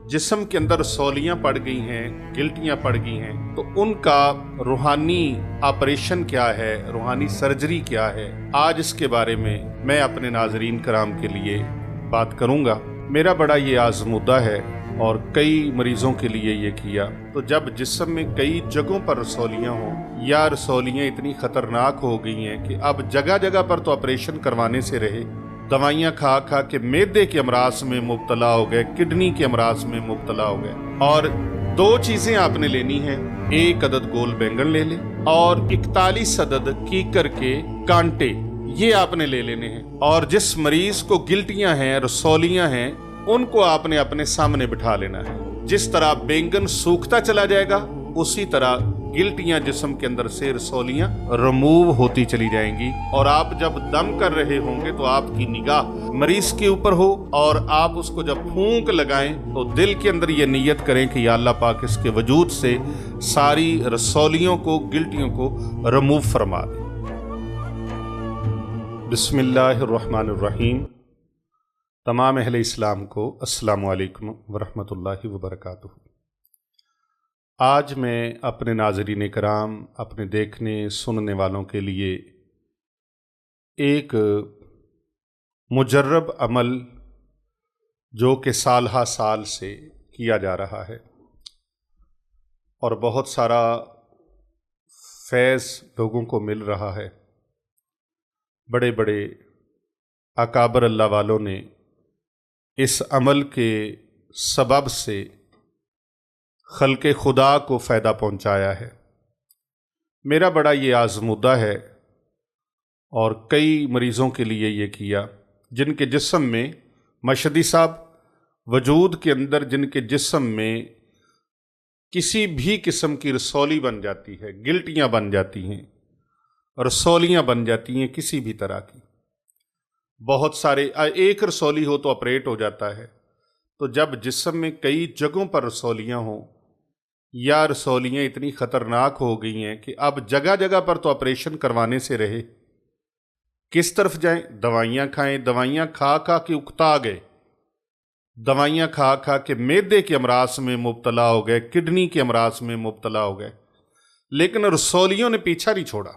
जिस्म के अंदर रसौलियाँ पड़ गई हैं, गिल्टियाँ पड़ गई हैं, तो उनका रूहानी ऑपरेशन क्या है, रूहानी सर्जरी क्या है, आज इसके बारे में मैं अपने नाजरीन कराम के लिए बात करूँगा। मेरा बड़ा ये आज़मुद्दा है और कई मरीज़ों के लिए ये किया। तो जब जिस्म में कई जगहों पर रसौलियाँ हों या रसौलियाँ इतनी ख़तरनाक हो गई हैं कि अब जगह जगह पर तो ऑपरेशन करवाने से रहे, दवाइयाँ खा खा के मैदे के अमराज में मुब्तला हो गए, किडनी के अमराज में मुब्तला हो गए। और दो चीज़ें आपने लेनी हैं, 1 अदद गोल बैंगन ले लें और 41 अदद कीकर के कांटे, ये आपने ले लेने हैं। और जिस मरीज को गिल्टियाँ हैं, रसौलियाँ हैं, उनको आपने अपने सामने बिठा लेना है। जिस तरह बैंगन सूखता चला जाएगा उसी तरह गिल्टियां जिस्म के अंदर से, रसौलियां रिमूव होती चली जाएंगी। और आप जब दम कर रहे होंगे तो आपकी निगाह मरीज के ऊपर हो और आप उसको जब फूंक लगाएं तो दिल के अंदर ये नियत करें कि या अल्लाह पाक इसके वजूद से सारी रसौलियों को, गिल्टियों को रिमूव फरमा दे। बिस्मिल्लाहिर्रहमानिर्रहीम। तमाम अहले इस्लाम को अस्सलामु अलैकुम वरहमतुल्लाहि वबरकातुहू। आज मैं अपने नाज़रीन कराम, अपने देखने सुनने वालों के लिए एक मुजर्रब अमल जो कि साल हा साल से किया जा रहा है और बहुत सारा फैज़ लोगों को मिल रहा है। बड़े बड़े अकाबर अल्लाह वालों ने इस अमल के सबब से खल्क़े खुदा को फ़ायदा पहुंचाया है। मेरा बड़ा ये आज़मुद्दा है और कई मरीज़ों के लिए ये किया जिनके जिस्म में, मशदी साहब, वजूद के अंदर जिनके जिस्म में किसी भी किस्म की रसौली बन जाती है, गिल्टियाँ बन जाती हैं, रसौलियाँ बन जाती हैं किसी भी तरह की। बहुत सारे, एक रसौली हो तो ऑपरेट हो जाता है। तो जब जिस्म में कई जगहों पर रसौलियाँ हों या रसौलियाँ इतनी ख़तरनाक हो गई हैं कि अब जगह जगह पर तो ऑपरेशन करवाने से रहे, किस तरफ जाएं? दवाइयाँ खाएं, दवाइयाँ खा खा के उकता गए, दवाइयाँ खा खा के मैदे के अमराज में मुब्तला हो गए, किडनी के अमराज में मुब्तला हो गए, लेकिन रसौलियों ने पीछा नहीं छोड़ा।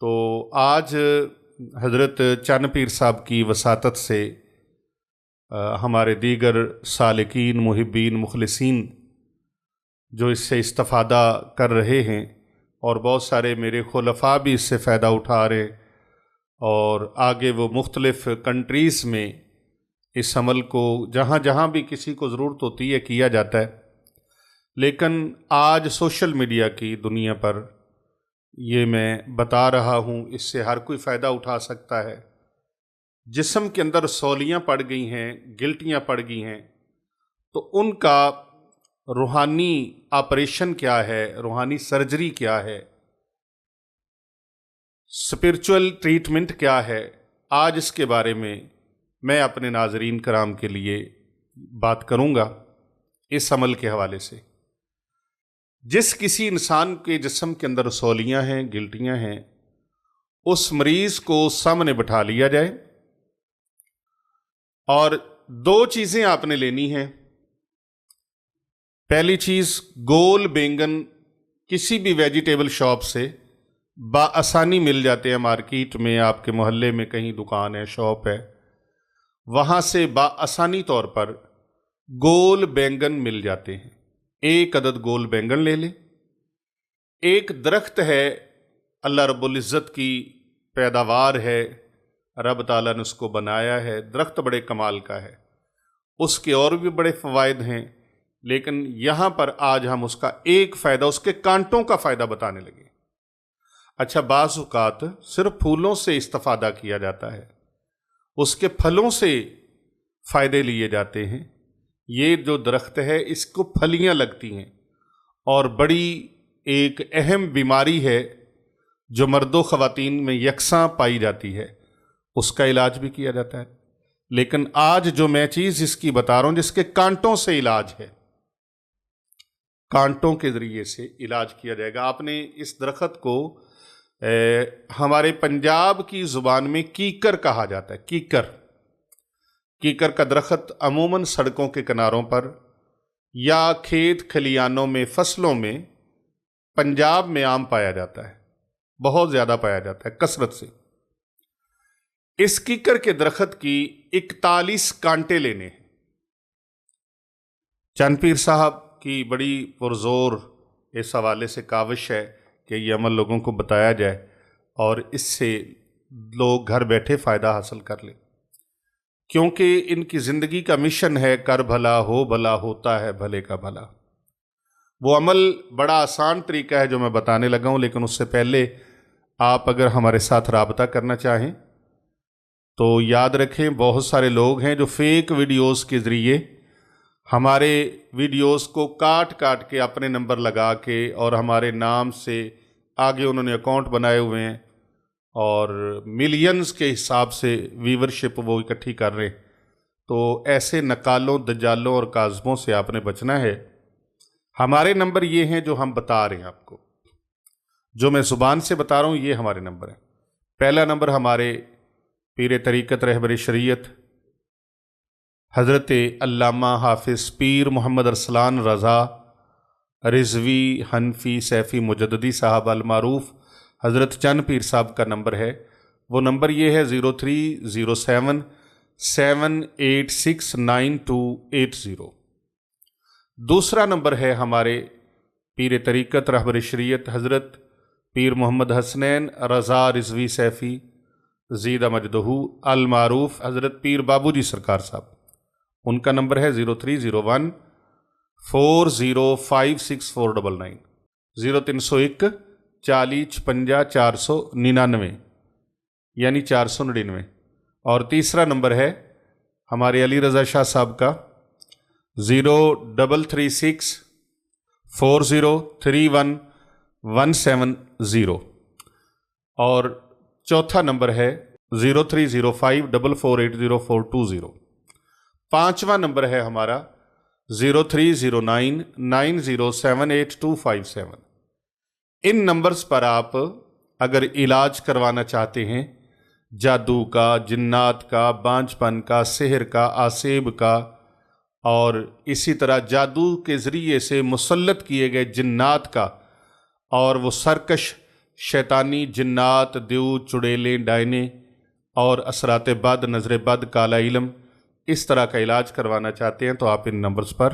तो आज हज़रत चन्न पीर साहब की वसातत से हमारे दीगर सालिकीन, मुहिब्बीन, मुखलिसीन जो इससे इस्तिफ़ादा कर रहे हैं और बहुत सारे मेरे खुलफा भी इससे फ़ायदा उठा रहे हैं और आगे वो मुख्तलिफ़ कंट्रीज़ में इस अमल को जहाँ जहाँ भी किसी को ज़रूरत होती है किया जाता है। लेकिन आज सोशल मीडिया की दुनिया पर ये मैं बता रहा हूँ, इससे हर कोई फ़ायदा उठा सकता है। जिस्म के अंदर रसौलियाँ पड़ गई हैं, गिल्टियाँ पड़ गई हैं, तो उनका रूहानी ऑपरेशन क्या है, रूहानी सर्जरी क्या है, स्पिरिचुअल ट्रीटमेंट क्या है, आज इसके बारे में मैं अपने नाजरीन कराम के लिए बात करूँगा इस अमल के हवाले से। जिस किसी इंसान के जिस्म के अंदर रसौलियाँ हैं, गिल्टियाँ हैं, उस मरीज़ को सामने बिठा लिया जाए और दो चीज़ें आपने लेनी हैं। पहली चीज़, गोल बैंगन किसी भी वेजिटेबल शॉप से बाआसानी मिल जाते हैं। मार्केट में, आपके मोहल्ले में कहीं दुकान है, शॉप है, वहाँ से बाआसानी तौर पर गोल बैंगन मिल जाते हैं। 1 अदद गोल बैंगन ले लें। एक दरख्त है, अल्लाह रब्बुल इज़्ज़त की पैदावार है, रब ताला ने उसको बनाया है, दरख्त बड़े कमाल का है, उसके और भी बड़े फ़वाइद हैं, लेकिन यहाँ पर आज हम उसका एक फ़ायदा, उसके कांटों का फ़ायदा बताने लगे। अच्छा, बाज़ औक़ात सिर्फ फूलों से इस्तिफ़ादा किया जाता है, उसके फलों से फ़ायदे लिए जाते हैं। ये जो दरख्त है इसको फलियाँ लगती हैं और बड़ी एक अहम बीमारी है जो मर्दों ख़वातीन में यकसां पाई जाती है, उसका इलाज भी किया जाता है। लेकिन आज जो मैं चीज़ इसकी बता रहा हूँ, जिसके कांटों से इलाज है, कांटों के ज़रिए से इलाज किया जाएगा। आपने इस दरख्त को हमारे पंजाब की ज़ुबान में कीकर कहा जाता है, कीकर। कीकर का दरख्त अमूमन सड़कों के किनारों पर या खेत खलियानों में, फसलों में पंजाब में आम पाया जाता है, बहुत ज़्यादा पाया जाता है कसरत से। इस कीकर के दरख्त की 41 कांटे लेने हैं। चंद पीर साहब की बड़ी पुरजोर इस हवाले से काविश है कि ये अमल लोगों को बताया जाए और इससे लोग घर बैठे फ़ायदा हासिल कर लें, क्योंकि इनकी ज़िंदगी का मिशन है कर भला हो भला होता है भले का भला। वो अमल बड़ा आसान तरीका है जो मैं बताने लगा हूँ, लेकिन उससे पहले आप अगर हमारे साथ राबता करना चाहें तो याद रखें, बहुत सारे लोग हैं जो फेक वीडियोस के ज़रिए हमारे वीडियोस को काट काट के अपने नंबर लगा के और हमारे नाम से आगे उन्होंने अकाउंट बनाए हुए हैं और मिलियंस के हिसाब से व्यूवरशिप वो इकट्ठी कर रहे हैं। तो ऐसे नकालों, दज्जालों और काज़बों से आपने बचना है। हमारे नंबर ये हैं जो हम बता रहे हैं आपको, जो मैं ज़ुबान से बता रहा हूँ, ये हमारे नंबर हैं। पहला नंबर हमारे पीर तरीक़त रहबर शरीयत हज़रत अल्लामा हाफिज़ पीर मोहम्मद अरसलान रज़ा रिज़वी हनफी सैफ़ी मुजद्ददी साहब अलमारूफ़ हज़रत चंद पीर साहब का नंबर है। वो नंबर ये है 0307 786 9280। दूसरा नंबर है हमारे पीर तरीक़त रहबर शरीयत हज़रत पीर मोहम्मद हसनैन रज़ा रिज़वी सैफ़ी ज़ीदा मजदहू अलमारूफ़ हज़रत पीर बाबूजी सरकार साहब। उनका नंबर है 0301 4056 499 0301 40 56 499 यानी 499। और तीसरा नंबर है हमारे अली रज़ा शाह साहब का 0336 4031 170। और चौथा नंबर है 0305 4480 पाँचवा नंबर है हमारा 0309 9078 इन नंबर्स पर आप अगर इलाज करवाना चाहते हैं, जादू का, जिन्नात का, बांझपन का, सिहर का, आसेब का, और इसी तरह जादू के ज़रिए से मुसल्लत किए गए जिन्नात का, और वो सरकश शैतानी जिन्नात, देव, चुड़ैले, डायने और असरात बद, नज़र बद, काला इल्म, इस तरह का इलाज करवाना चाहते हैं तो आप इन नंबर्स पर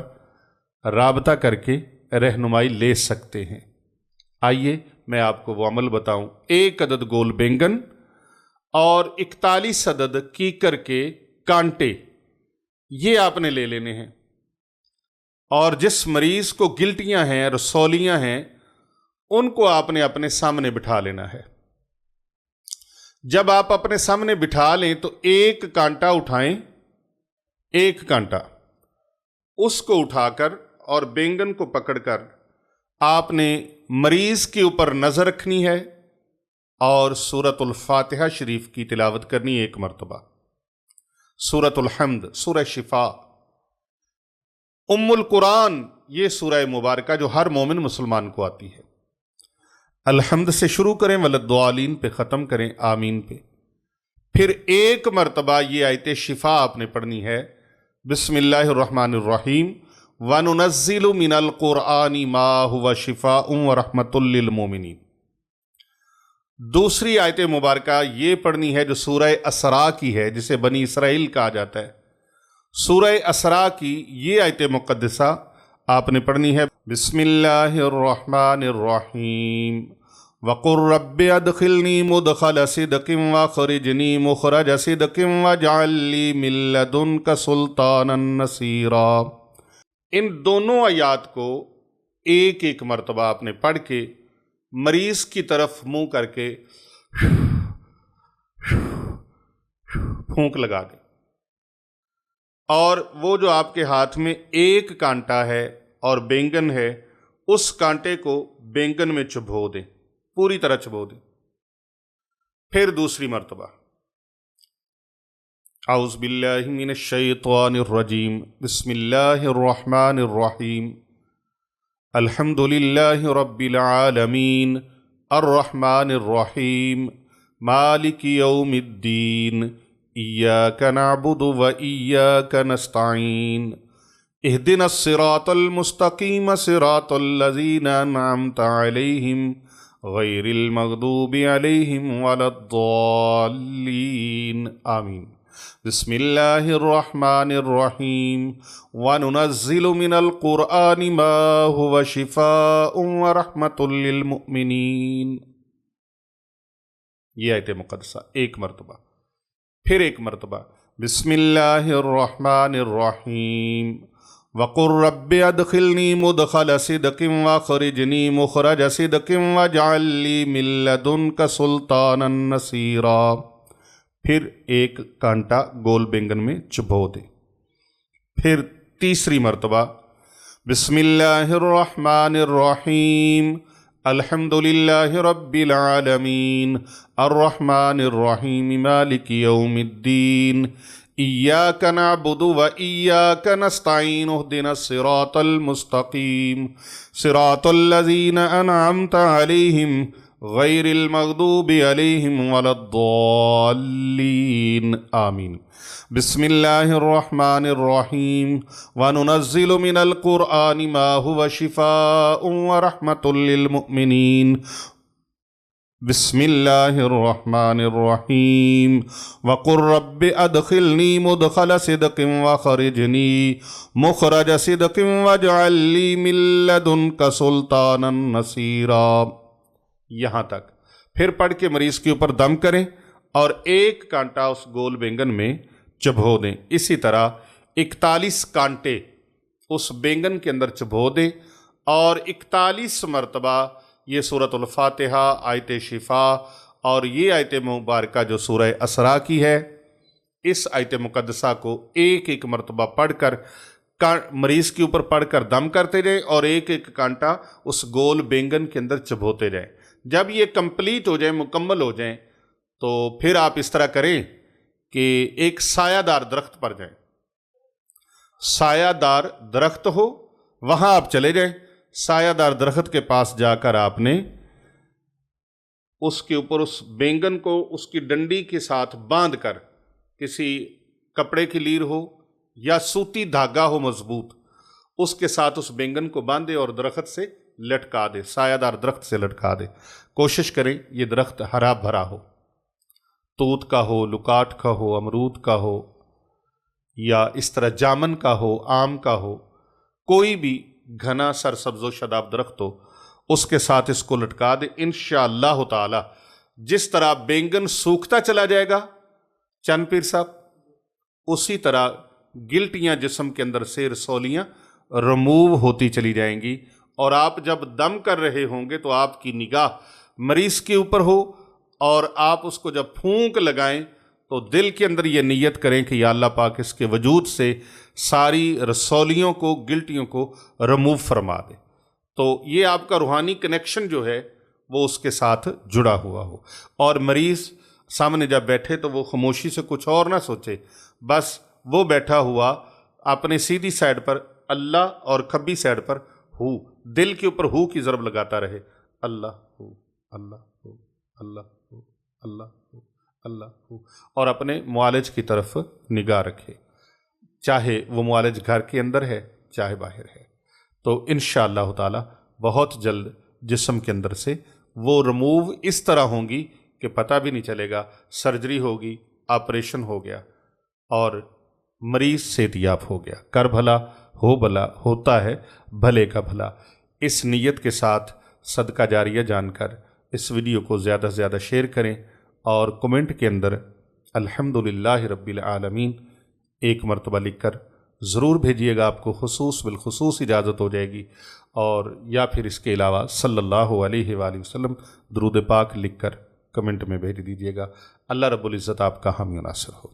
राबता करके रहनुमाई ले सकते हैं। आइए मैं आपको वो अमल बताऊं। 1 अदद गोल बैंगन और 41 अदद कीकर के कांटे ये आपने ले लेने हैं। और जिस मरीज को गिल्टियां हैं, रसौलियां हैं, उनको आपने अपने सामने बिठा लेना है। जब आप अपने सामने बिठा लें तो एक कांटा उठाएं, एक कांटा उसको उठाकर और बैंगन को पकड़कर आपने मरीज के ऊपर नजर रखनी है और सूरतुल फातिहा शरीफ की तिलावत करनी 1 मरतबा, सूरतुल हम्द, सूरह शिफा, उम्मुल कुरान, ये सूरह मुबारका जो हर मोमिन मुसलमान को आती है। अलहम्द से शुरू करें, वलद्दालीन पे ख़त्म करें, आमीन पे। फिर 1 मरतबा ये आयत शिफा आपने पढ़नी है, बिस्मिल्लाहिर्रहमानिर्रहीम व नुनज़्ज़िलु मिनल क़ुरआनि मा हुवा शिफ़ाउन व रहमतुल लिल मोमिनीन। दूसरी आयत मुबारका ये पढ़नी है जो सूरह असरा की है, जिसे बनी इसराइल कहा जाता है। सूरह असरा की ये आयत मुक़द्दसा आपने पढ़नी है, बिस्मिल्लाहिर्रहमानिर्रहीम वक़ुर रब्बि अदखिलनी मुदखल सिदक़िन वअख़रिजनी मुख़रज सिदक़िन वजअल ली मिन लदुनका सुल्तानन नसीरा। इन दोनों आयात को 1-1 मरतबा आपने पढ़ के मरीज की तरफ मुंह करके फूंक लगा दें। और वो जो आपके हाथ में 1 कांटा है और बैंगन है, उस कांटे को बैंगन में चुभो दें, पूरी तरह चुभो दें। फिर दूसरी मरतबा औज़ु बिल्लाहि मिनश शैतानिर रजीम, बिस्मिल्लाहिर्रहमानिर्रहीम, अल्हम्दुलिल्लाहि रब्बिल आलमीन, अर्रहमानिर्रहीम, मालिकि यौमिद्दीन, इय्याका नअबुदु व इय्याका नस्तईन इहदिना सिरातल मुस्तकीम सिरातल लज़ीना अनअमता अलैहिम गैरिल मग़दूबि अलैहिम वलद्दाल्लीन। आमीन। बिस्मिल्लाहिर्रहमानिर्रहीम वनुनज़्ज़िलु मिनल क़ुरआनि मा हुवा शिफ़ाउन व रहमतुल लिल मुमिनीन। ये आयत मुक़द्दसा एक मरतबा, फिर एक मरतबा बिस्मिल्लाहिर्रहमानिर्रहीम वक़ुर रब्बि अदखिलनी मुदखल सिदक़िन वअख़रिजनी मुख़रज सिदक़िन वजअल ली मिन लदुनका सुल्तानन नसीरा। फिर एक कांटा गोल बैंगन में चुभो दे। फिर तीसरी मरतबा बिस्मिल्लाहिर्रहमानिर्रहीम अल्हम्दुलिल्लाहि रब्बिल आलमीन अर्रहमानिर्रहीम मालिकि यौमिद्दीन इय्याका नअबुदु व इय्याका नस्तईन इहदिनस सिरातल मुस्तकीम सिरातल लज़ीना अनअमता अलैहिम गैरिल मग़दूबि अलैहिम वलद्दाल्लीन। आमीन। बिस्मिल्लाहिर्रहमानिर्रहीम वनुनज़्ज़िलु मिनल क़ुरआनि मा हुवा शिफ़ाउन व रहमतुल लिल मुमिनीन। बिस्मिल्लाहिर्रहमानिर्रहीम वक़ुर रब्बि अदखिलनी मुदखल सिदक़िन वअख़रिजनी मुख़रज सिदक़िन वजअल ली मिन लदुनका सुल्तानन नसीरा। यहाँ तक। फिर पढ़ के मरीज़ के ऊपर दम करें और एक कांटा उस गोल बैंगन में चुभो दें। इसी तरह 41 कांटे उस बैंगन के अंदर चुभो दें और 41 मरतबा ये सूरतुल फातिहा, आयत शिफा और ये आयत मुबारका जो सूरह असरा की है, इस आयत मुक़द्दसा को एक एक मरतबा पढ़कर मरीज़ के ऊपर पढ़कर दम करते जाएं और एक एक कांटा उस गोल बैंगन के अंदर चुभोते जाएं। जब ये कंप्लीट हो जाए, मुकम्मल हो जाए, तो फिर आप इस तरह करें कि एक सायादार दरख्त पर जाएं। सायादार दरख्त हो वहाँ आप चले जाएं। सायादार दरख्त के पास जाकर आपने उसके ऊपर उस बैंगन को उसकी डंडी के साथ बांध कर, किसी कपड़े की लीर हो या सूती धागा हो मजबूत, उसके साथ उस बैंगन को बांधे और दरख्त से लटका दे, सायादार दरख्त से लटका दे। कोशिश करें ये दरख्त हरा भरा हो, तूत का हो, लुकाट का हो, अमरूद का हो या इस तरह जामन का हो, आम का हो, कोई भी घना सरसब्ज़ो शदाब दरख्त हो, उसके साथ इसको लटका दे। इंशाअल्लाह ताला जिस तरह बैंगन सूखता चला जाएगा चंद पीर साहब, उसी तरह गिल्टियाँ जिस्म के अंदर से, रसौलियाँ रिमूव होती चली जाएंगी और आप जब दम कर रहे होंगे तो आपकी निगाह मरीज़ के ऊपर हो और आप उसको जब फूंक लगाएं तो दिल के अंदर ये नीयत करें कि या अल्लाह पाक इसके वजूद से सारी रसौलियों को, गिल्टियों को रिमूव फरमा दे। तो ये आपका रूहानी कनेक्शन जो है वो उसके साथ जुड़ा हुआ हो। और मरीज़ सामने जब बैठे तो वो खामोशी से कुछ और ना सोचे, बस वो बैठा हुआ अपने सीधी साइड पर अल्लाह और खब्बी साइड पर हु, दिल के ऊपर हु की ज़रब लगाता रहे, अल्लाह हु, अल्लाह हु, अल्लाह हु, अल्लाह हु, अल्लाह हु, और अपने मुआलिज की तरफ निगाह रखे, चाहे वो मुआलिज घर के अंदर है चाहे बाहर है। तो इंशाअल्लाह ताला बहुत जल्द जिस्म के अंदर से वो रिमूव इस तरह होंगी कि पता भी नहीं चलेगा। सर्जरी होगी, ऑपरेशन हो गया और मरीज़ सेहतियाब हो गया। कर भला हो भला, होता है भले का भला। इस नीयत के साथ सदका जारिया जानकर इस वीडियो को ज़्यादा से ज़्यादा शेयर करें और कमेंट के अंदर अल्हम्दुलिल्लाहि रब्बिल आलमीन एक मरतबा लिखकर ज़रूर भेजिएगा। आपको खुसूस बिलखुसूस इजाज़त हो जाएगी। और या फिर इसके अलावा सल्लल्लाहु अलैहि वसल्लम दुरूद पाक लिखकर कमेंट में भेज दीजिएगा। अल्लाह रब्बुल इज़्ज़त आपका हामी नासिर हो।